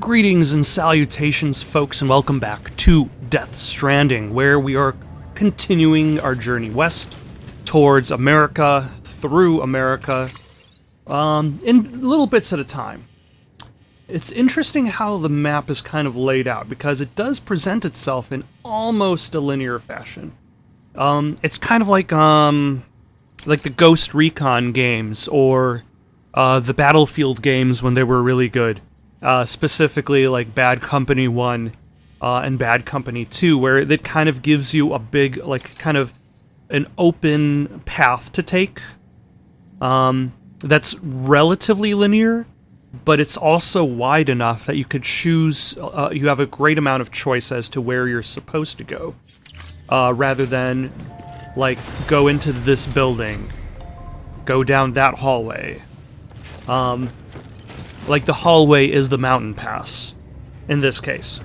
Greetings and salutations, folks, and welcome back to Death Stranding, where we are continuing our journey west towards America, through America, in little bits at a time. It's interesting how the map is kind of laid out, because it does present itself in almost a linear fashion. It's kind of like the Ghost Recon games, or the Battlefield games when they were really good. Specifically like Bad Company 1 and Bad Company 2, where it kind of gives you a big, like, kind of an open path to take. That's relatively linear, but it's also wide enough that you could choose, you have a great amount of choice as to where you're supposed to go. Rather than, like, go into this building, go down that hallway. Like, the hallway is the mountain pass, in this case.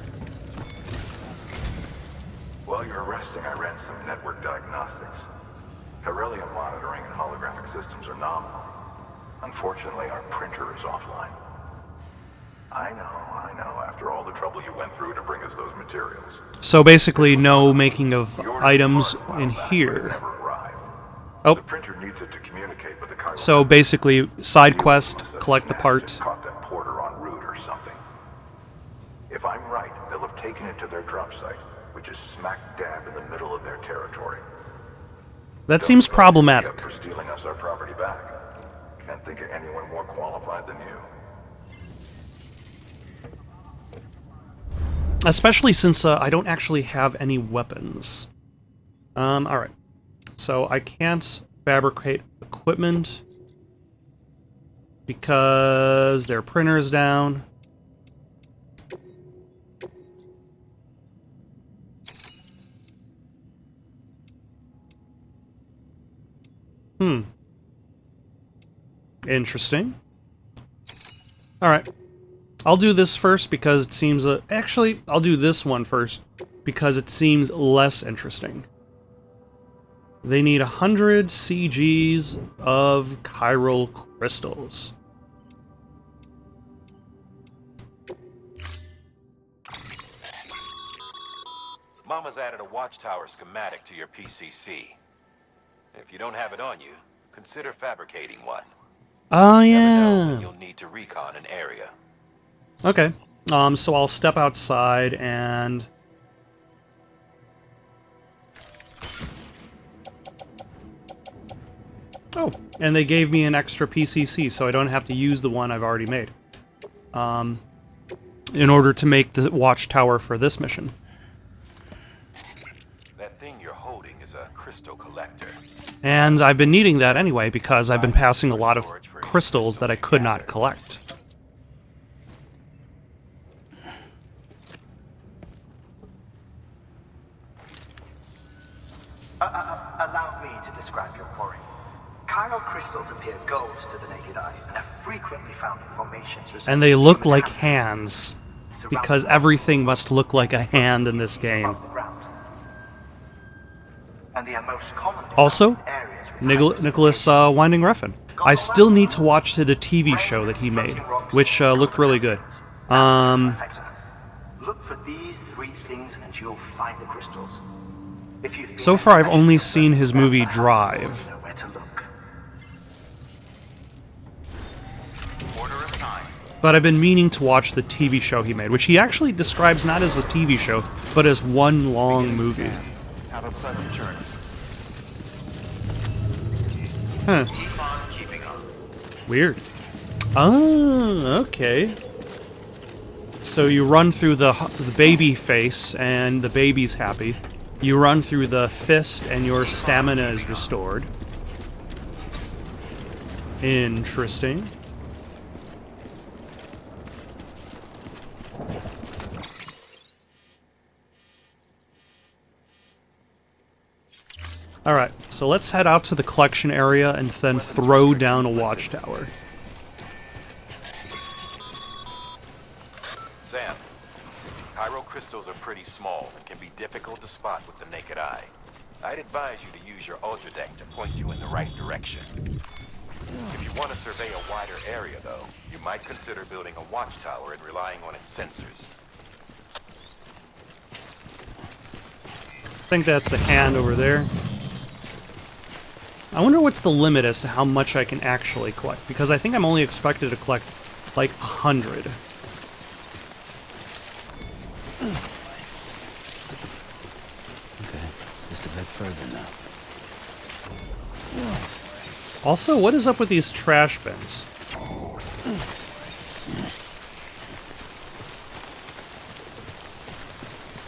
While you're resting, I ran some network diagnostics. Beryllium monitoring and holographic systems are nominal. Unfortunately, our printer is offline. I know, after all the trouble you went through to bring us those materials. So basically, no making of items in here. Oh. The printer needs it to communicate with the Cairo. So basically, side quest, collect the part. Caught that porter en route or something. If I'm right, they'll have taken it to their drop site, which is smack dab in the middle of their territory. That seems problematic. For stealing us our property back. Can't think of anyone more qualified than you. Especially since I don't actually have any weapons. Alright. So I can't fabricate equipment because their printer's down. Interesting. Alright. I'll do this first because it seems... actually, I'll do this one first because it seems less interesting. They need 100 CGs of chiral crystals. Mama's added a watchtower schematic to your PCC. If you don't have it on you, consider fabricating one. Oh, Never know yeah. when you'll need to recon an area. Okay. So I'll step outside and... Oh, and they gave me an extra PCC, so I don't have to use the one I've already made. In order to make the watchtower for this mission. That thing you're holding is a crystal collector. And I've been needing that anyway, because I've been passing a lot of crystals that I could not collect. Allow me to describe your quarry. Chiral crystals appear gold to the naked eye and are frequently found in formations. And they look like hands, because everything must look like a hand in this game. Also, Nicholas Winding Refn. I still need to watch the TV show that he made, which looked really good. Look for these three things and you'll find the crystals. So far, I've only seen his movie Drive. But I've been meaning to watch the TV show he made, which he actually describes not as a TV show, but as one long movie. Have a pleasant journey. Huh. Keep on keeping on. Weird. Oh, okay. So you run through the baby face, and the baby's happy. You run through the fist, and your stamina is restored. Interesting. Alright, so let's head out to the collection area and then throw down a watchtower. Sam, chiral crystals are pretty small and can be difficult to spot with the naked eye. I'd advise you to use your ultra deck to point you in the right direction. If you want to survey a wider area, though, you might consider building a watchtower and relying on its sensors. I think that's a hand over there. I wonder what's the limit as to how much I can actually collect, because I think I'm only expected to collect like 100. Okay, just a bit further now. Also, what is up with these trash bins?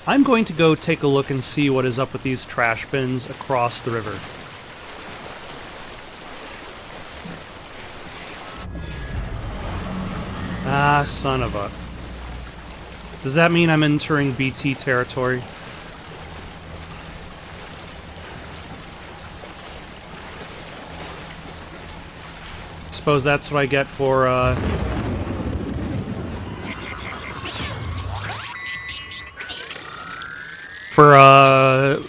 I'm going to go take a look and see what is up with these trash bins across the river. Ah, son of a... Does that mean I'm entering BT territory? Suppose that's what I get for,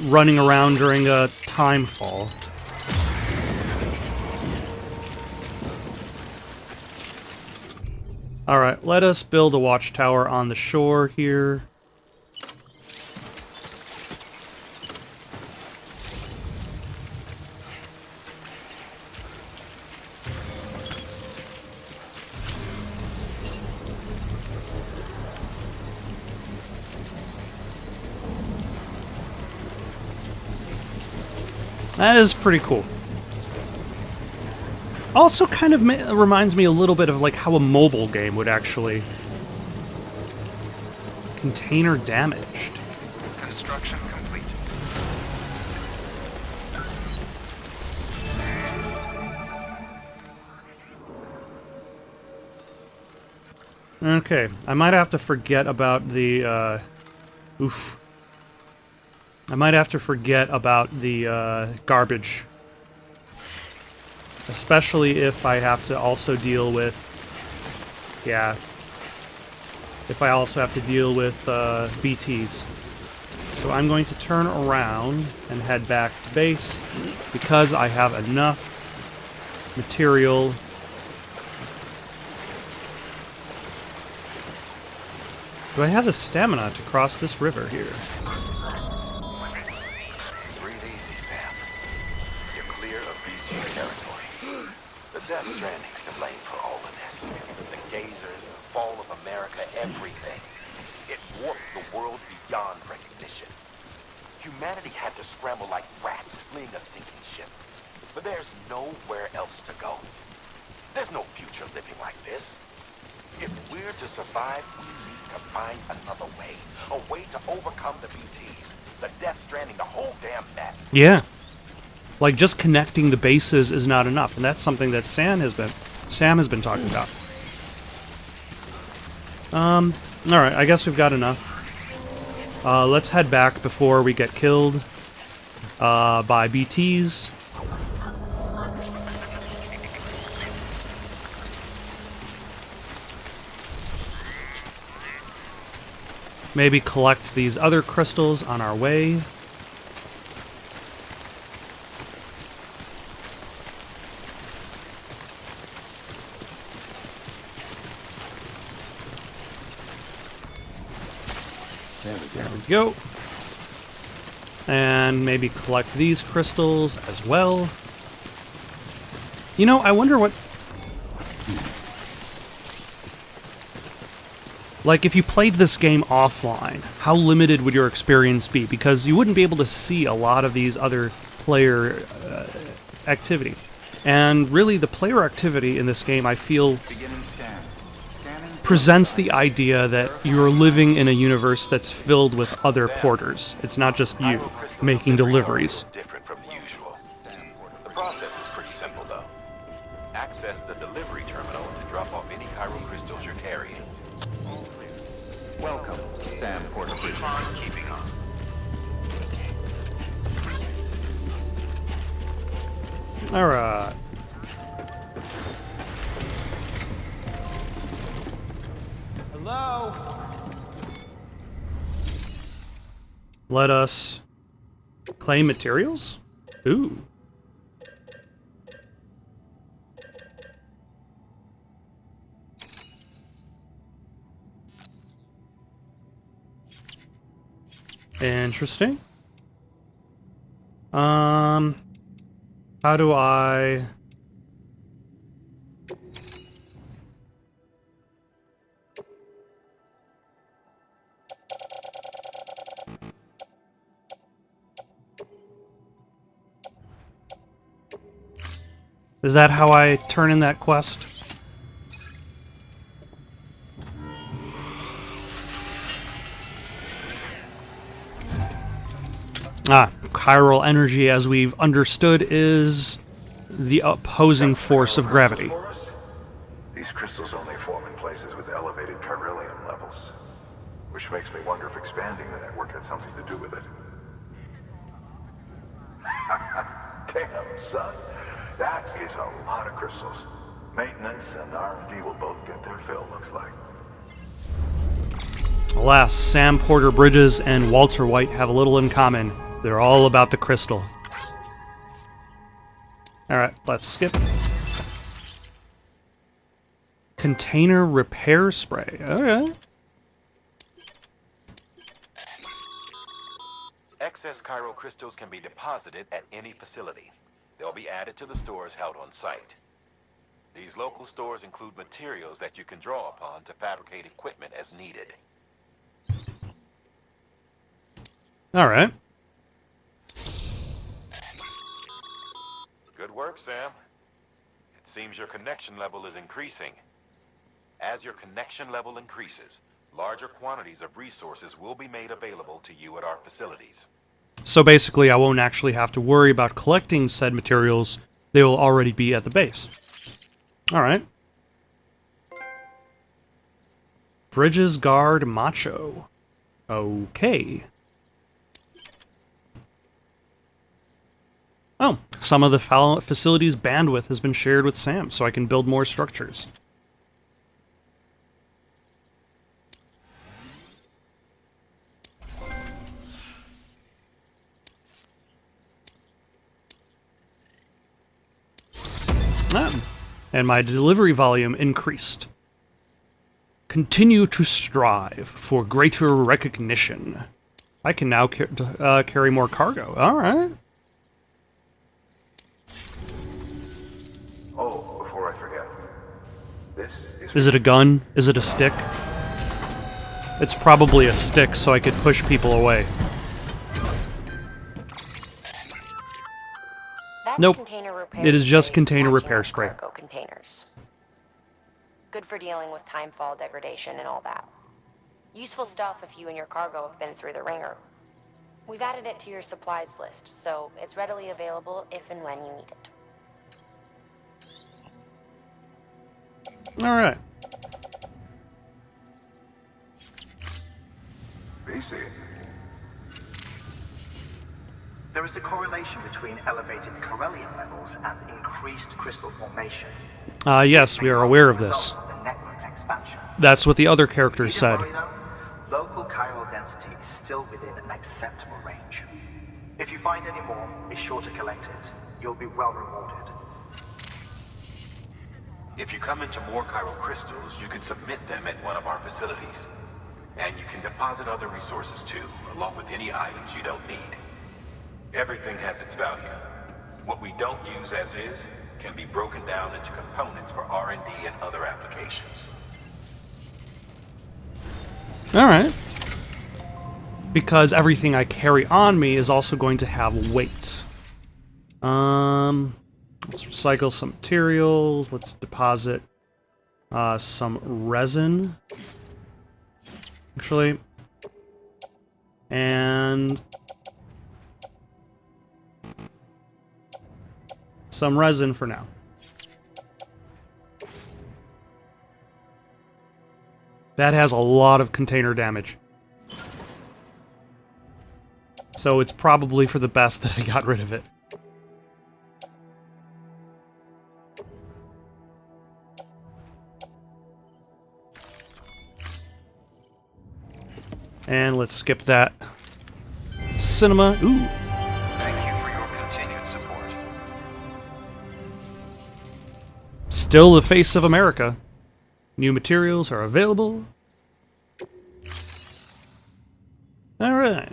running around during a time fall. Alright, let us build a watchtower on the shore here. That is pretty cool. Also kind of reminds me a little bit of like how a mobile game would actually... Container damaged. Construction complete. Okay, I might have to forget about the, oof. I might have to forget about the, garbage. Especially if I have to also deal with... Yeah. If I also have to deal with, BTs. So I'm going to turn around and head back to base, because I have enough material. Do I have the stamina to cross this river here? Breathe easy, Sam. You're clear of BT territory. The Death Stranding's to blame for all of this. The gazers, the fall of America, everything. It warped the world beyond recognition. Humanity had to scramble like rats fleeing a sinking ship. But there's nowhere else to go. There's no future living like this. If we're to survive, we need to find another way. A way to overcome the BTs, the Death Stranding, the whole damn mess. Yeah. Like, just connecting the bases is not enough, and that's something that Sam has been talking about. Alright, I guess we've got enough. Let's head back before we get killed by BTs. Maybe collect these other crystals on our way. There we go. And maybe collect these crystals as well. You know, I wonder what... Like, if you played this game offline, how limited would your experience be? Because you wouldn't be able to see a lot of these other player activity. And really, the player activity in this game, I feel, presents the idea that you're living in a universe that's filled with other porters. It's not just you making deliveries. Different from the usual. The process is pretty simple, though. Access the delivery terminal to drop off any chiral crystals you're carrying. Welcome, Sam Porter. Keep on keeping on. Alright. Hello? Let us claim materials? Ooh. Interesting. How do I... Is that how I turn in that quest? Chiral energy, as we've understood, is the opposing force of gravity. These crystals only form in places with elevated chiralium levels, which makes me wonder if expanding the network had something to do with it. Damn, son. That is a lot of crystals. Maintenance and R&D will both get their fill, looks like. Alas, Sam Porter Bridges and Walter White have a little in common. They're all about the crystal. Alright, let's skip. Container repair spray. Alright. Excess chiral crystals can be deposited at any facility. They'll be added to the stores held on site. These local stores include materials that you can draw upon to fabricate equipment as needed. Alright. Good work, Sam. It seems your connection level is increasing. As your connection level increases, larger quantities of resources will be made available to you at our facilities. So basically, I won't actually have to worry about collecting said materials. They will already be at the base. Alright. Bridges Guard Macho. Okay. Oh, some of the facility's bandwidth has been shared with Sam, so I can build more structures. And my delivery volume increased. Continue to strive for greater recognition. I can now carry more cargo. Alright. Oh, before I forget. This Is it a gun? Is it a stick? It's probably a stick, so I could push people away. That's Nope. container repair It is just spray container launching repair out spray. Cargo containers. Good for dealing with timefall degradation and all that. Useful stuff if you and your cargo have been through the ringer. We've added it to your supplies list, so it's readily available if and when you need it. Alright. BC. There is a correlation between elevated chiralium levels and increased crystal formation. Yes, we are aware of this. Result of the network's expansion. That's what the other characters said. Needn't worry, though. Local chiral density is still within an acceptable range. If you find any more, be sure to collect it. You'll be well rewarded. If you come into more chiral crystals, you can submit them at one of our facilities. And you can deposit other resources too, along with any items you don't need. Everything has its value. What we don't use as is can be broken down into components for R&D and other applications. Alright. Because everything I carry on me is also going to have weight. Let's recycle some materials. Let's deposit some resin. Actually. And some resin for now. That has a lot of container damage. So it's probably for the best that I got rid of it. And let's skip that. Cinema. Ooh. Thank you for your continued support. Still the face of America. New materials are available. Alright.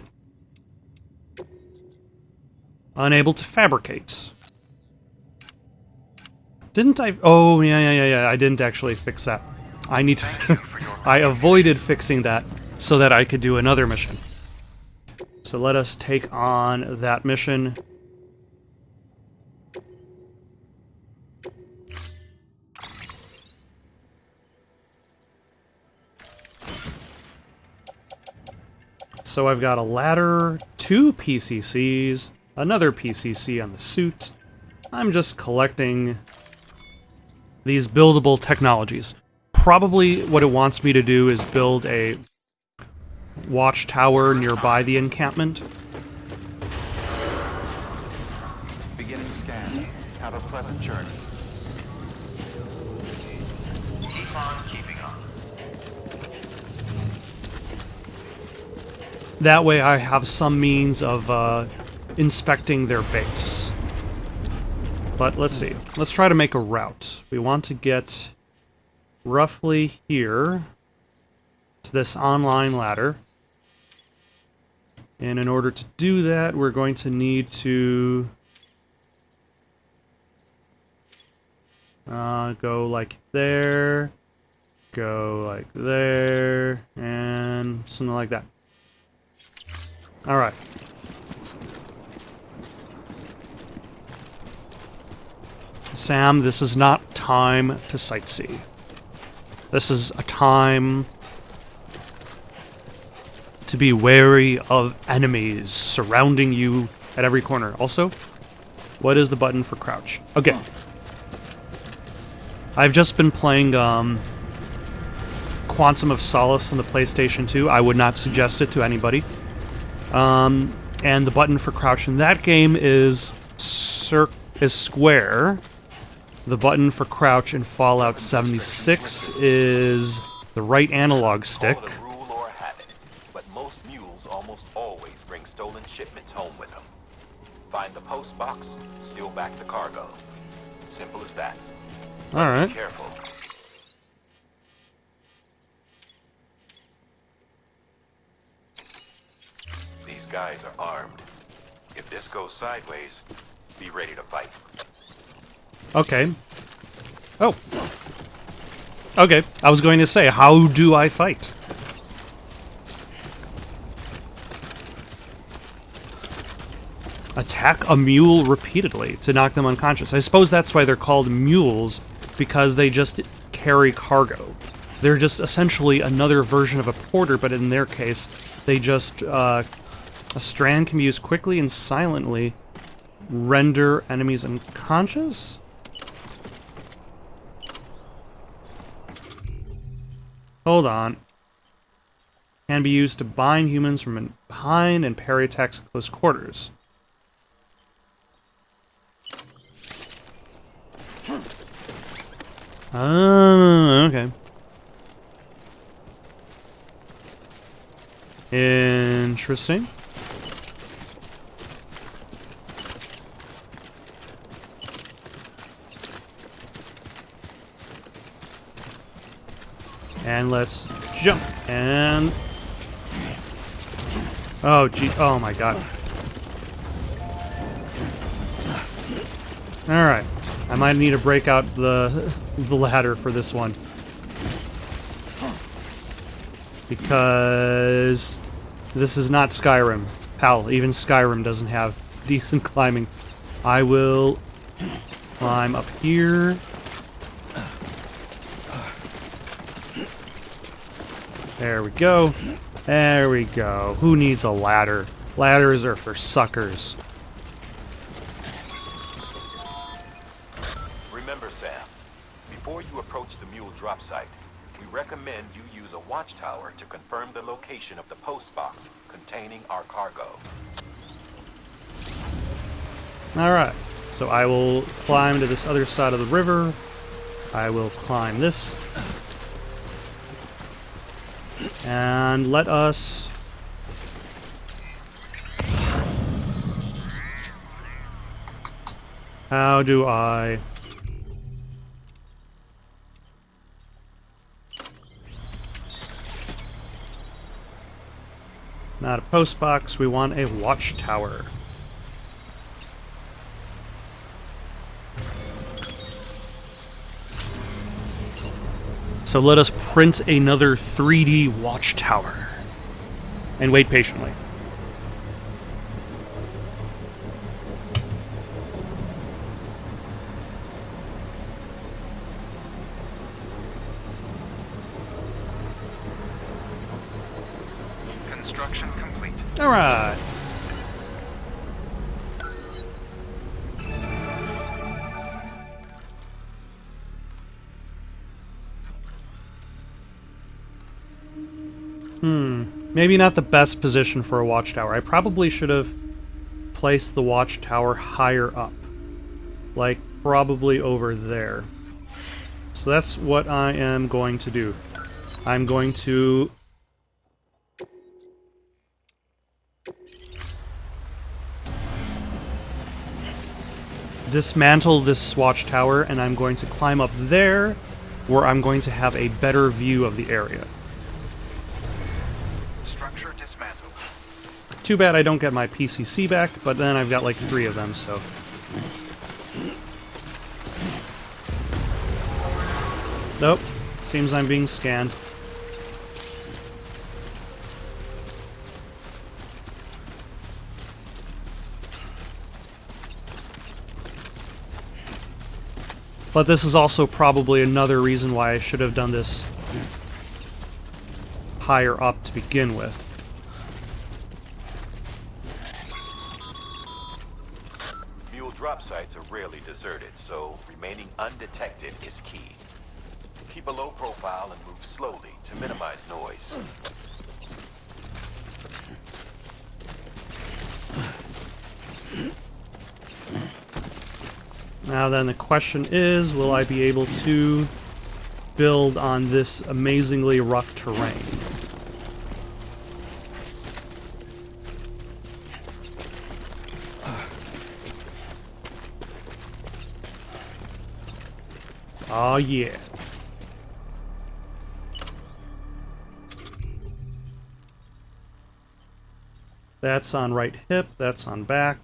Unable to fabricate. Didn't I? Oh, yeah. I didn't actually fix that. I need to... I avoided fixing that so that I could do another mission. So let us take on that mission. So I've got a ladder, 2 PCCs, another PCC on the suit. I'm just collecting these buildable technologies. Probably what it wants me to do is build a watchtower nearby the encampment. Beginning scan. Have a pleasant journey. Keep on keeping on. That way I have some means of inspecting their base. But let's see. Let's try to make a route. We want to get roughly here to this online ladder. And in order to do that, we're going to need to go like there, go like there, and something like that. Alright. Sam, this is not time to sightsee. This is a time to be wary of enemies surrounding you at every corner. Also, what is the button for crouch? Okay. I've just been playing Quantum of Solace on the PlayStation 2. I would not suggest it to anybody. And the button for crouch in that game is square. The button for crouch in Fallout 76 is the right analog stick. Call it a rule or a habit, but most mules almost always bring stolen shipments home with them. Find the post box, steal back the cargo. Simple as that. All right. Be careful. These guys are armed. If this goes sideways, be ready to fight. Okay. Oh. Okay. I was going to say, how do I fight? Attack a mule repeatedly to knock them unconscious. I suppose that's why they're called mules, because they just carry cargo. They're just essentially another version of a porter, but in their case, they just... a strand can be used quickly and silently. Render enemies unconscious? Hold on. Can be used to bind humans from behind and parry attacks at close quarters. Okay. Interesting. And let's jump. And... oh, gee. Oh, my God. Alright. I might need to break out the ladder for this one. Because... this is not Skyrim. Hell, even Skyrim doesn't have decent climbing. I will climb up here. There we go. There we go. Who needs a ladder? Ladders are for suckers. Remember, Sam, before you approach the mule drop site, we recommend you use a watchtower to confirm the location of the post box containing our cargo. Alright. So I will climb to this other side of the river. I will climb this. And let us... how do I... not a post box, we want a watchtower. So let us print another 3D watchtower. And wait patiently. Construction complete. Alright. Maybe not the best position for a watchtower. I probably should have placed the watchtower higher up. Like, probably over there. So that's what I am going to do. I'm going to... dismantle this watchtower, and I'm going to climb up there, where I'm going to have a better view of the area. Structure dismantled. Too bad I don't get my PCC back, but then I've got like 3 of them, so... Nope. Seems I'm being scanned. But this is also probably another reason why I should have done this higher up to begin with. Mule drop sites are rarely deserted, so remaining undetected is key. Keep a low profile and move slowly to minimize noise. Now then, the question is, will I be able to build on this amazingly rough terrain? Oh yeah. That's on right hip, that's on back.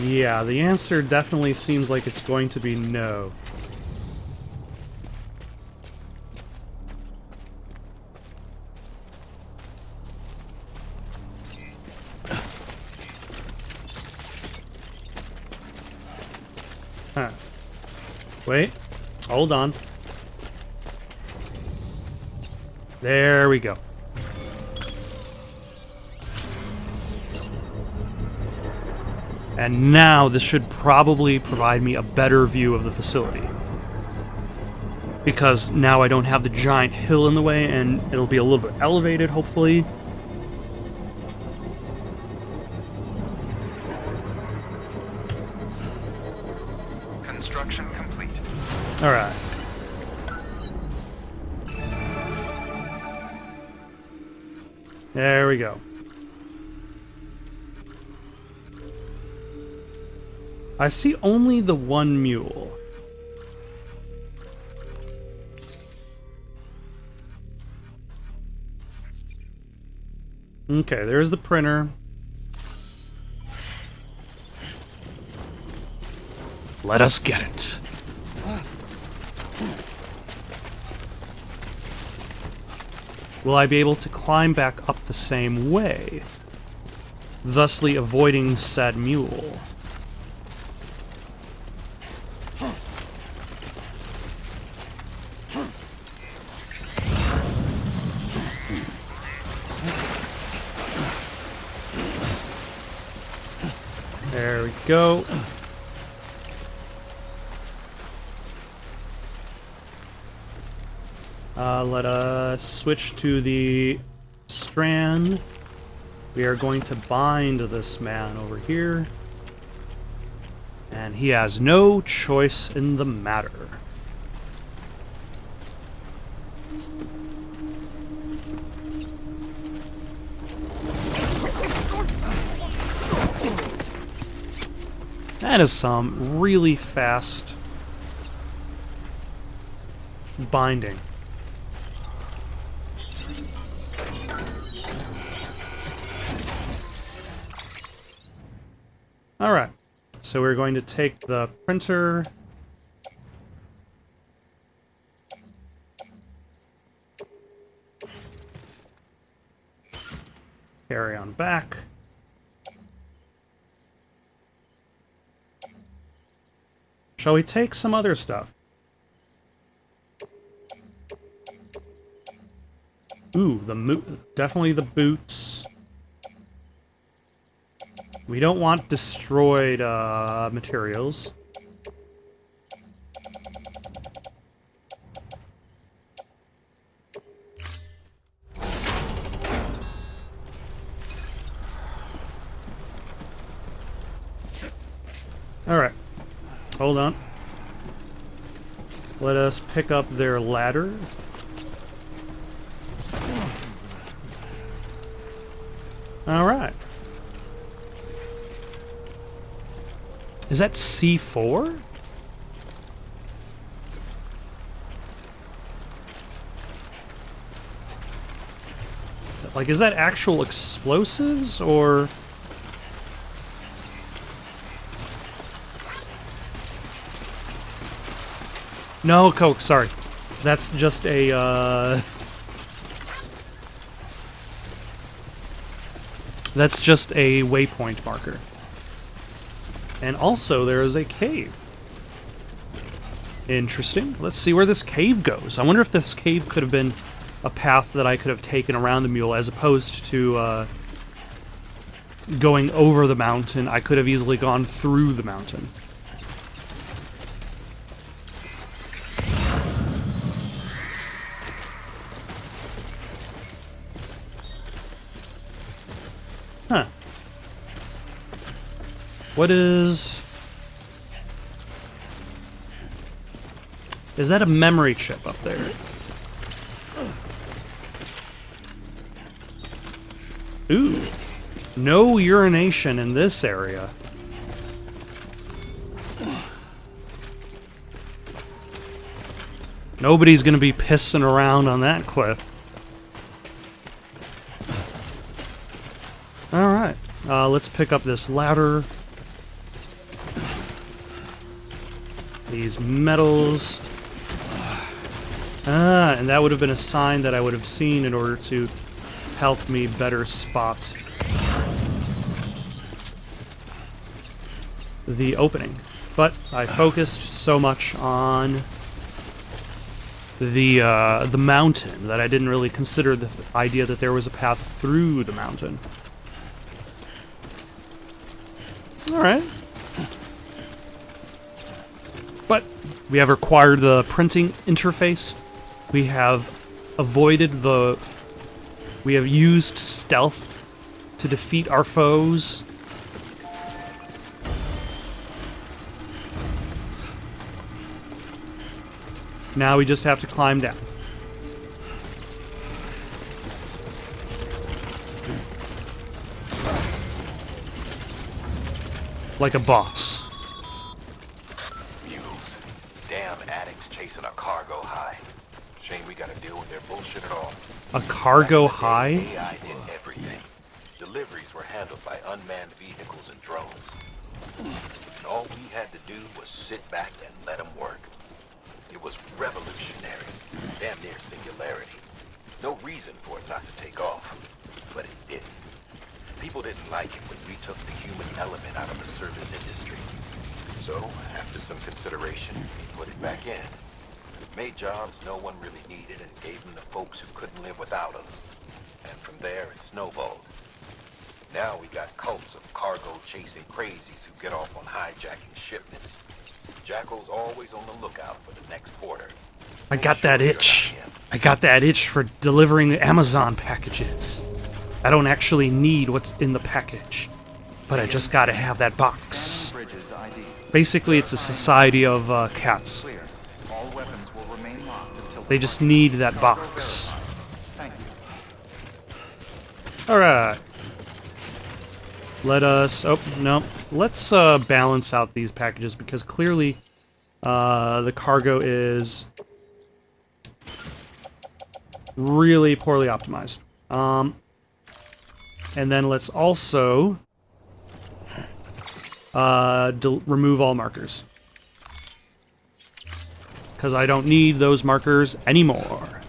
Yeah, the answer definitely seems like it's going to be no. Huh. Wait. Hold on. There we go. And now this should probably provide me a better view of the facility. Because now I don't have the giant hill in the way, and it'll be a little bit elevated, hopefully. Construction complete. Alright. There we go. I see only the one mule. Okay, there's the printer. Let us get it. Will I be able to climb back up the same way, thusly avoiding said mule? There we go. Let us switch to the strand. We are going to bind this man over here. And he has no choice in the matter. That is some really fast binding. Alright, so we're going to take the printer. Carry on back. Shall we take some other stuff? Ooh, definitely the boots. We don't want destroyed materials. Alright. Hold on. Let us pick up their ladder. Alright. Is that C4? Like, is that actual explosives, or... No, Coke, sorry. That's just a, That's just a waypoint marker. And also, there is a cave. Interesting. Let's see where this cave goes. I wonder if this cave could have been a path that I could have taken around the mule, as opposed to, going over the mountain. I could have easily gone through the mountain. Huh. What is... Is that a memory chip up there? Ooh. No urination in this area. Nobody's gonna be pissing around on that cliff. Alright. Let's pick up this ladder. These metals. And that would have been a sign that I would have seen in order to help me better spot the opening. But I focused so much on the mountain that I didn't really consider the idea that there was a path through the mountain. Alright. But we have acquired the printing interface. We have avoided the... We have used stealth to defeat our foes. Now we just have to climb down. Like a boss. Mules. Damn addicts chasing a cargo high. Shame we gotta deal with their bullshit at all. A cargo high? AI did everything. Deliveries were handled by unmanned vehicles and drones. And all we had to do was sit back and let them work. It was revolutionary. Damn near singularity. No reason for it not to take off. But it didn't. People didn't like it when we took the human element out of the service industry. So, after some consideration, we put it back in. Made jobs no one really needed and gave them to folks who couldn't live without them. And from there, it snowballed. Now we got cults of cargo-chasing crazies who get off on hijacking shipments. Jackal's always on the lookout for the next order. I got that itch. I got that itch for delivering Amazon packages. I don't actually need what's in the package, but I just gotta have that box. Basically, it's a society of cats. They just need that box. Alright. Let us... Oh, no. Let's balance out these packages, because clearly the cargo is Really poorly optimized. And then let's also remove all markers. Because I don't need those markers anymore.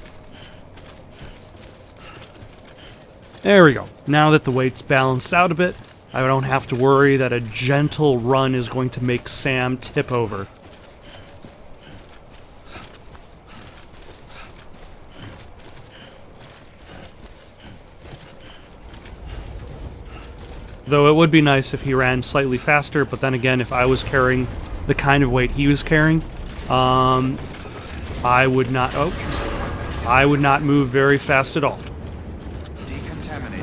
There we go. Now that the weight's balanced out a bit, I don't have to worry that a gentle run is going to make Sam tip over. Though it would be nice if he ran slightly faster, but then again, if I was carrying the kind of weight he was carrying, I would not move very fast at all.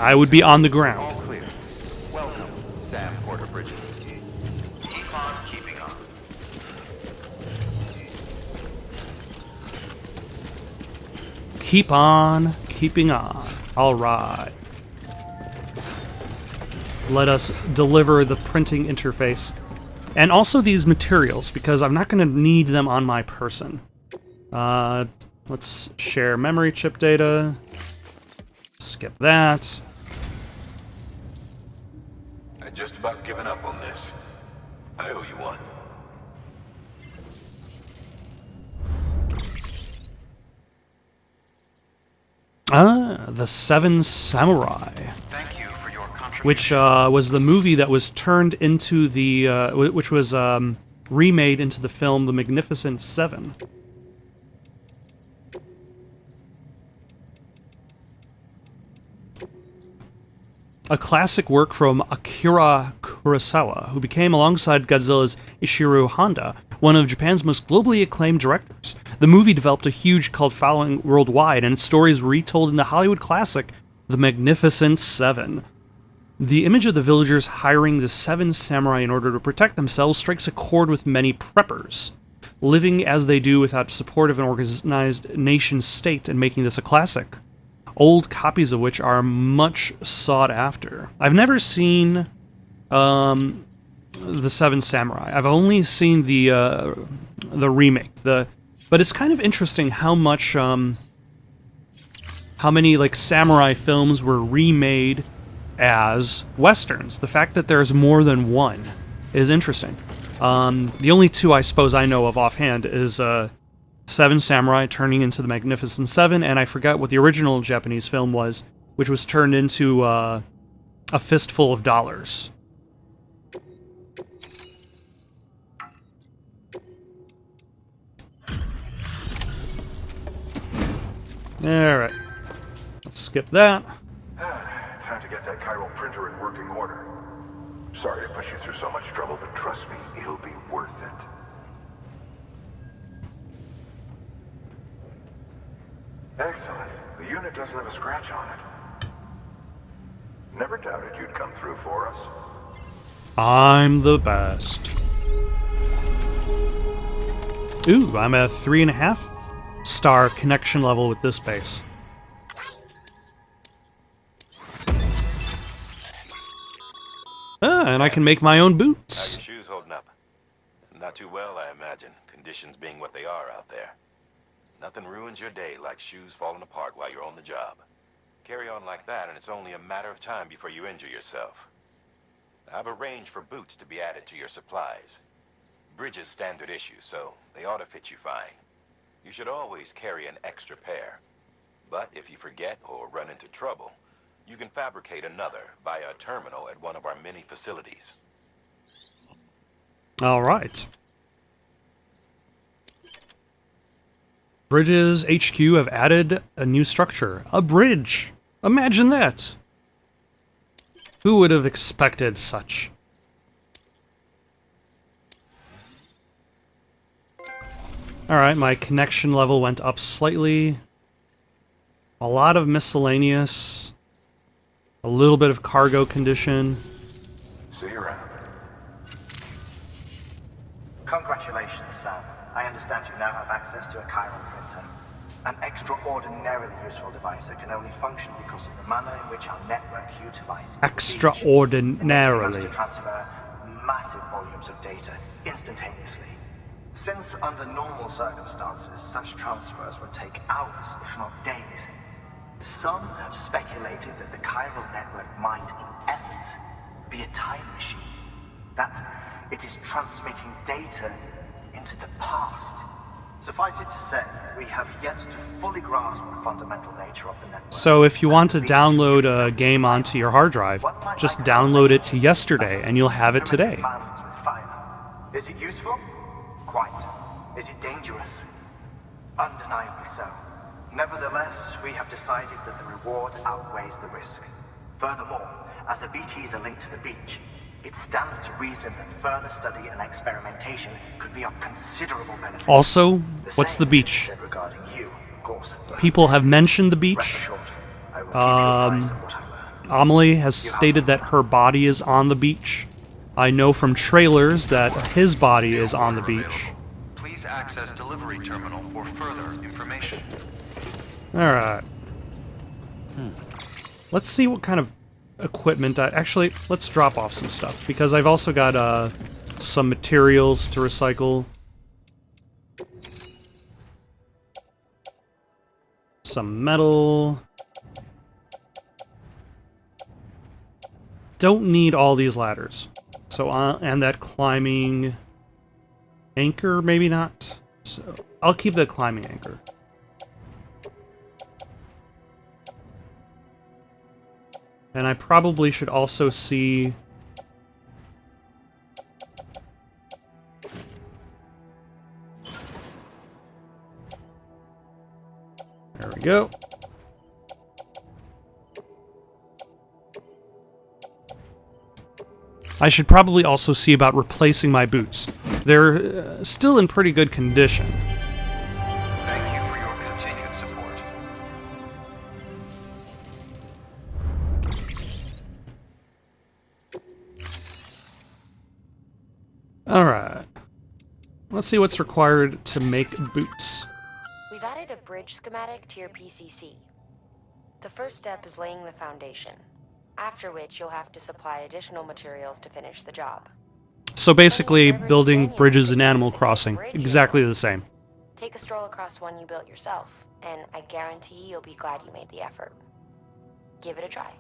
I would be on the ground. All clear. Welcome, Sam Porter Bridges. Keep on keeping on. Keep on keeping on. All right. Let us deliver the printing interface. And also these materials, because I'm not going to need them on my person. Let's share memory chip data. Skip that. I'd just about given up on this. I owe you one. The Seven Samurai. Thank you for your contribution. Which was the movie that was turned into the, which was remade into the film The Magnificent Seven. A classic work from Akira Kurosawa, who became, alongside Godzilla's Ishiro Honda, one of Japan's most globally acclaimed directors. The movie developed a huge cult following worldwide, and its story is retold in the Hollywood classic The Magnificent Seven. The image of the villagers hiring the seven samurai in order to protect themselves strikes a chord with many preppers, living as they do without support of an organized nation-state and making this a classic. Old copies of which are much sought after. I've never seen the Seven Samurai. I've only seen the remake. But it's kind of interesting how much how many like samurai films were remade as westerns. The fact that there's more than one is interesting. The only two I suppose I know of offhand is Seven Samurai turning into the Magnificent Seven, and I forgot what the original Japanese film was, which was turned into A Fistful of Dollars. Alright. Let's skip that. Time to get that chiral printer in working order. Sorry to push you through so much trouble, but trust me, it'll be worth it. Excellent. The unit doesn't have a scratch on it. Never doubted you'd come through for us. I'm the best. Ooh, I'm a 3.5-star connection level with this base. And I can make my own How boots. your shoes holding up? Not too well, I imagine, conditions being what they are out there. Nothing ruins your day like shoes falling apart while you're on the job. Carry on like that, and it's only a matter of time before you injure yourself. I've arranged for boots to be added to your supplies. Bridges standard issue, so they ought to fit you fine. You should always carry an extra pair. But if you forget or run into trouble, you can fabricate another via a terminal at one of our many facilities. All right. Bridges HQ have added a new structure. A bridge! Imagine that! Who would have expected such? Alright, my connection level went up slightly. A lot of miscellaneous. A little bit of cargo condition. See you around. Congratulations, Sam. I understand you now have access to a chiral printer. An extraordinarily useful device that can only function because of the manner in which our network utilizes speech, Extraordinarily. enabling us to transfer massive volumes of data instantaneously. Since under normal circumstances, such transfers would take hours, if not days, Some have speculated that the chiral network might, in essence, be a time machine. That it is transmitting data into the past. Suffice it to say, we have yet to fully grasp the fundamental nature of the network. So if you want to download a game onto your hard drive, just download it to yesterday and you'll have it today. Commands with fire. Is it useful? Quite. Is it dangerous? Undeniably so. Nevertheless, we have decided that the reward outweighs the risk. Furthermore, as the BTs are linked to the beach, it stands to reason that further study and experimentation could be of considerable benefit. Also, what's the beach? Regarding you, of course. People have mentioned the Rest beach. assured, I will keep you apprised of what I learn. Amelie has stated that her body is on the beach. I know from trailers that his body is on the beach. Please access delivery terminal for further information. Alright. Let's see what kind of equipment actually, let's drop off some stuff, because I've also got some materials to recycle. Some metal. Don't need all these ladders. So, and that climbing anchor, maybe not. So, I'll keep the climbing anchor. And I probably should also see... There we go. I should probably also see about replacing my boots. They're still in pretty good condition. Thank you for your continued support. Alright. Let's see what's required to make boots. We've added a bridge schematic to your PCC. The first step is laying the foundation, after which you'll have to supply additional materials to finish the job. So basically, building bridges in Animal Crossing. Exactly the same. Take a stroll across one you built yourself, and I guarantee you'll be glad you made the effort. Give it a try.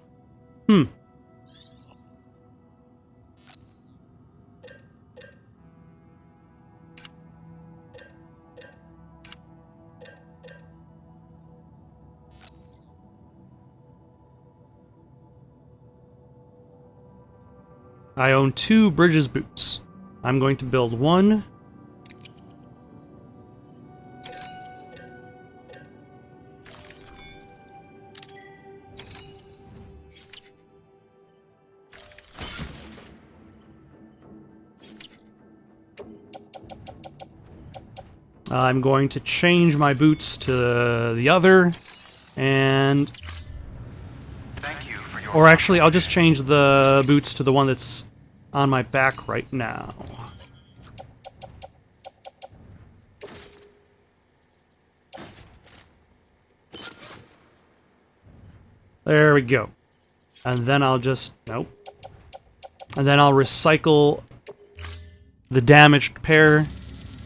I own 2 Bridges boots. I'm going to build one. I'm going to change my boots to the other, and... Thank you for your... Or actually, I'll just change the boots to the one that's on my back right now. There we go. And then I'll just... Nope. And then I'll recycle the damaged pair,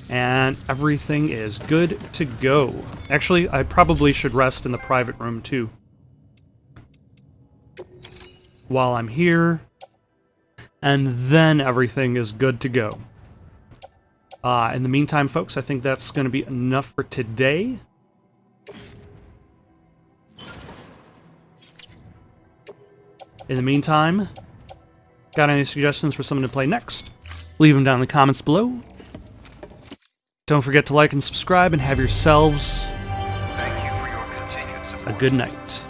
and everything is good to go. Actually, I probably should rest in the private room too, while I'm here, and then everything is good to go. In the meantime, folks, I think that's going to be enough for today. In the meantime, got any suggestions for someone to play next? Leave them down in the comments below. Don't forget to like and subscribe, and have yourselves Thank you for your continued support. a good night.